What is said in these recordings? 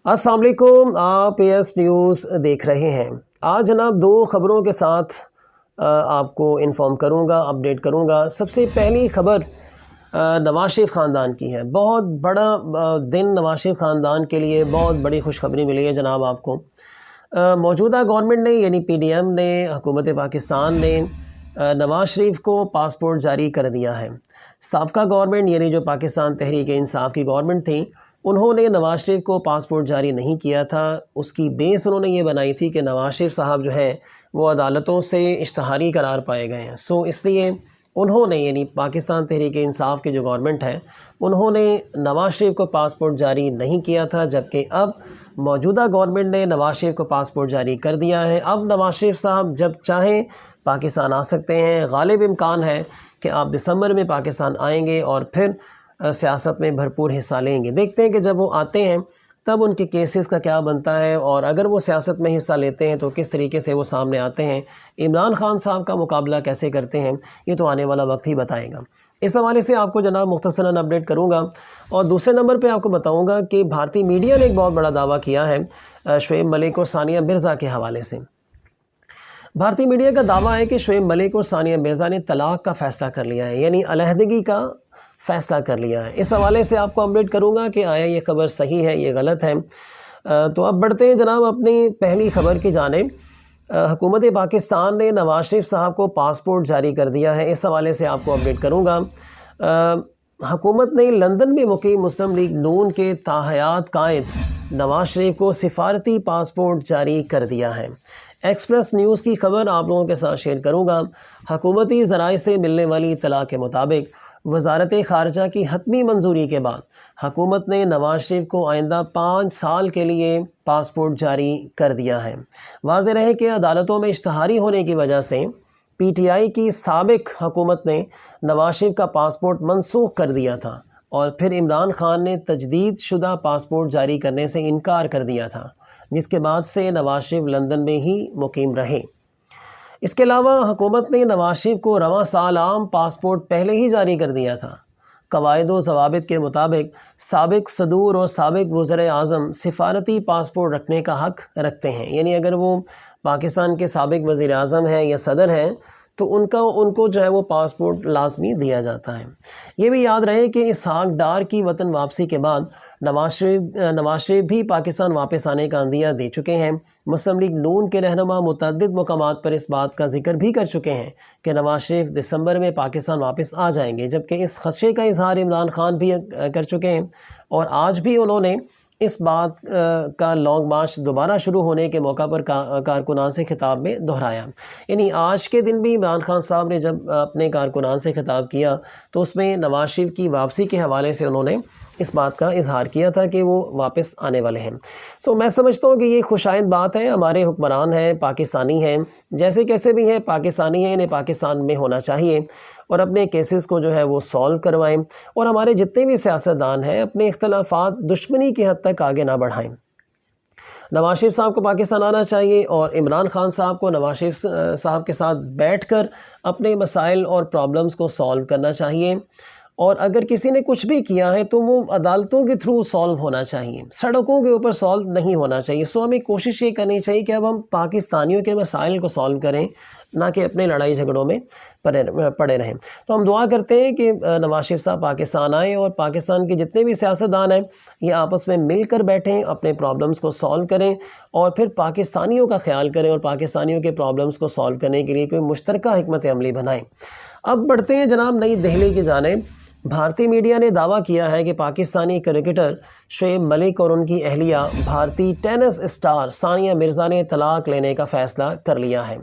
अस्सलाम वालेकुम, आप एस न्यूज़ देख रहे हैं। आज जनाब दो ख़बरों के साथ आपको इन्फॉर्म करूंगा, अपडेट करूंगा। सबसे पहली ख़बर नवाज शरीफ ख़ानदान की है। बहुत बड़ा दिन नवाज शरीफ ख़ानदान के लिए, बहुत बड़ी खुशखबरी मिली है जनाब आपको। मौजूदा गवर्नमेंट ने यानी PDM ने, हुकूमत पाकिस्तान ने नवाज शरीफ को पासपोर्ट जारी कर दिया है। साबका गवर्नमेंट यानी जो पाकिस्तान तहरीक इंसाफ की गवर्नमेंट थी, उन्होंने नवाज शरीफ को पासपोर्ट जारी नहीं किया था। उसकी बेस उन्होंने ये बनाई थी कि नवाज शरीफ साहब जो है वो अदालतों से इश्तहारी करार पाए गए हैं। सो इसलिए उन्होंने यानी पाकिस्तान तहरीक इंसाफ की जो गवर्नमेंट है, उन्होंने नवाज शरीफ को पासपोर्ट जारी नहीं किया था, जबकि अब मौजूदा गवर्नमेंट ने नवाज शरीफ को पासपोर्ट जारी कर दिया है। अब नवाज शरीफ साहब जब चाहें पाकिस्तान आ सकते हैं। गालिब इम्कान है कि आप दिसंबर में पाकिस्तान आएंगे और फिर सियासत में भरपूर हिस्सा लेंगे। देखते हैं कि जब वो आते हैं तब उनके केसेस का क्या बनता है, और अगर वो सियासत में हिस्सा लेते हैं तो किस तरीके से वो सामने आते हैं, इमरान खान साहब का मुकाबला कैसे करते हैं, ये तो आने वाला वक्त ही बताएगा। इस हवाले से आपको जनाब मुख्तसरन अपडेट करूँगा। और दूसरे नंबर पे आपको बताऊँगा कि भारतीय मीडिया ने एक बहुत बड़ा दावा किया है शोएब मलिक और सानिया मिर्ज़ा के हवाले से। भारतीय मीडिया का दावा है कि शोएब मलिक और सानिया मिर्ज़ा ने तलाक़ का फ़ैसला कर लिया है, यानी अलहदगी का फ़ैसला कर लिया है। इस हवाले से आपको अपडेट करूंगा कि आया ये ख़बर सही है, ये गलत है। तो अब बढ़ते हैं जनाब अपनी पहली ख़बर की जानिब। हुकूमत पाकिस्तान ने नवाज शरीफ साहब को पासपोर्ट जारी कर दिया है। इस हवाले से आपको अपडेट करूंगा। हुकूमत ने लंदन में मुकीम मुस्लिम लीग नून के ताहयात कायद नवाज शरीफ को सिफारती पासपोर्ट जारी कर दिया है। एक्सप्रेस न्यूज़ की खबर आप लोगों के साथ शेयर करूँगा। हुकूमती ज़राए से मिलने वाली इत्तला के मुताबिक वज़ारत ख़ारजा की हतमी मंजूरी के बाद हुकूमत ने नवाज शरीफ को आइंदा 5 साल के लिए पासपोर्ट जारी कर दिया है। वाज़ेह रहे कि अदालतों में इश्तहारी होने की वजह से PTI की साबिक हुकूमत ने नवाज शरीफ का पासपोर्ट मनसूख कर दिया था, और फिर इमरान खान ने तजदीद शुदा पासपोर्ट जारी करने से इनकार कर दिया था, जिसके बाद से नवाज शरीफ लंदन में ही मुकीम रहे। इसके अलावा हुकूमत ने नवाज शरीफ को रवां साल आम पासपोर्ट पहले ही जारी कर दिया था। कवायद व ज़वाबित के मुताबिक साबिक सदूर और साबिक वज़ीर आज़म सिफारती पासपोर्ट रखने का हक़ रखते हैं, यानी अगर वो पाकिस्तान के साबिक वज़ीर आज़म हैं या सदर हैं तो उनको जो है वो पासपोर्ट लाजमी दिया जाता है। ये भी याद रहे कि इसहाक डार की वतन वापसी के बाद नवाज शरीफ भी पाकिस्तान वापस आने का अंदिया दे चुके हैं। मुस्लिम लीग नून के रहनुमा मुतअद्दिद मकामात पर इस बात का जिक्र भी कर चुके हैं कि नवाज शरीफ दिसंबर में पाकिस्तान वापस आ जाएंगे, जबकि इस खदशे का इजहार इमरान खान भी कर चुके हैं, और आज भी उन्होंने इस बात का लॉन्ग मार्च दोबारा शुरू होने के मौका पर कारकुनान से खिताब में दोहराया। यानी आज के दिन भी इमरान खान साहब ने जब अपने कारकुनान से खिताब किया तो उसमें नवाज शरीफ की वापसी के हवाले से उन्होंने इस बात का इजहार किया था कि वो वापस आने वाले हैं। सो मैं समझता हूँ कि ये खुशाइंद बात है। हमारे हुक्मरान हैं, पाकिस्तानी हैं, जैसे कैसे भी हैं पाकिस्तानी हैं, इन्हें पाकिस्तान में होना चाहिए और अपने केसेस को जो है वो सॉल्व करवाएं, और हमारे जितने भी सियासतदान हैं अपने इख्तलाफात दुश्मनी की हद तक आगे ना बढ़ाएं। नवाज शरीफ साहब को पाकिस्तान आना चाहिए और इमरान खान साहब को नवाज शरीफ साहब के साथ बैठकर अपने मसाइल और प्रॉब्लम्स को सॉल्व करना चाहिए, और अगर किसी ने कुछ भी किया है तो वो अदालतों के थ्रू सॉल्व होना चाहिए, सड़कों के ऊपर सॉल्व नहीं होना चाहिए। सो हमें कोशिश ये करनी चाहिए कि अब हम पाकिस्तानियों के मसाइल को सॉल्व करें, ना कि अपने लड़ाई झगड़ों में पड़े रहें। तो हम दुआ करते हैं कि नवाज शरीफ साहब पाकिस्तान आएँ और पाकिस्तान के जितने भी सियासतदान हैं ये आपस में मिलकर बैठें, अपने प्रॉब्लम्स को सॉल्व करें और फिर पाकिस्तानियों का ख्याल करें और पाकिस्तानियों के प्रॉब्लम्स को सॉल्व करने के लिए कोई मुश्तरका हिकमत अमली बनाएं। अब बढ़ते हैं जनाब नई दिल्ली की जानिब। भारतीय मीडिया ने दावा किया है कि पाकिस्तानी क्रिकेटर शोएब मलिक और उनकी अहलिया भारतीय टेनिस स्टार सानिया मिर्ज़ा ने तलाक लेने का फ़ैसला कर लिया है।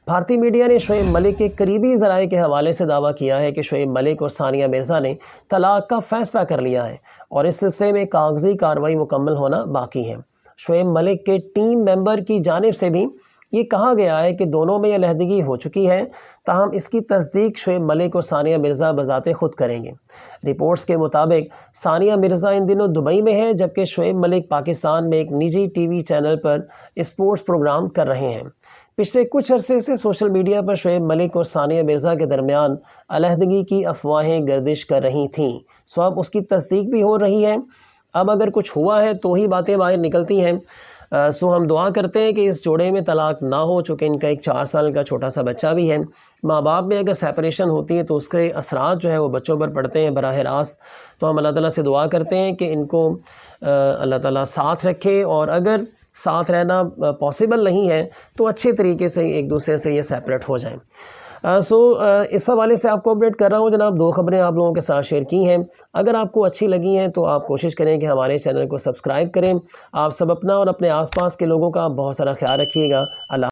भारतीय मीडिया ने शोएब मलिक के करीबी ज़राए के हवाले से दावा किया है कि शोएब मलिक और सानिया मिर्ज़ा ने तलाक का फ़ैसला कर लिया है और इस सिलसिले में कागजी कार्रवाई मुकम्मल होना बाकी है। शोएब मलिक के टीम मेंबर की जानिब से भी ये कहा गया है कि दोनों में अलहदगी हो चुकी है, ताहम इसकी तस्दीक शोएब मलिक और सानिया मिर्ज़ा बज़ाते खुद करेंगे। रिपोर्ट्स के मुताबिक सानिया मिर्ज़ा इन दिनों दुबई में है, जबकि शोएब मलिक पाकिस्तान में एक निजी TV चैनल पर स्पोर्ट्स प्रोग्राम कर रहे हैं। पिछले कुछ अरसे से सोशल मीडिया पर शोएब मलिक और सानिया मिर्ज़ा के दरमियान अलहदगी की अफवाहें गर्दिश कर रही थीं। सो अब उसकी तस्दीक भी हो रही है اب اگر کچھ ہوا ہے تو ہی باتیں باہر نکلتی ہیں. سو ہم دعا کرتے ہیں کہ اس جوڑے میں طلاق نہ ہو، چونکہ ان کا ایک 4 سال کا چھوٹا سا بچہ بھی ہے. ماں باپ میں اگر سیپریشن ہوتی ہے تو اس کے اثرات جو ہے وہ بچوں پر پڑتے ہیں براہ راست. تو ہم اللہ تعالیٰ سے دعا کرتے ہیں کہ ان کو اللہ تعالیٰ ساتھ رکھے، اور اگر ساتھ رہنا پاسبل نہیں ہے تو اچھے طریقے سے ایک دوسرے سے یہ سیپریٹ ہو جائیں. اس حوالے سے آپ کو اپڈیٹ کر رہا ہوں جناب. 2 خبریں آپ لوگوں کے ساتھ شیئر کی ہیں. اگر آپ کو اچھی لگی ہیں تو آپ کوشش کریں کہ ہمارے چینل کو سبسکرائب کریں. آپ سب اپنا اور اپنے آس پاس کے لوگوں کا بہت سارا خیال رکھیے گا. اللہ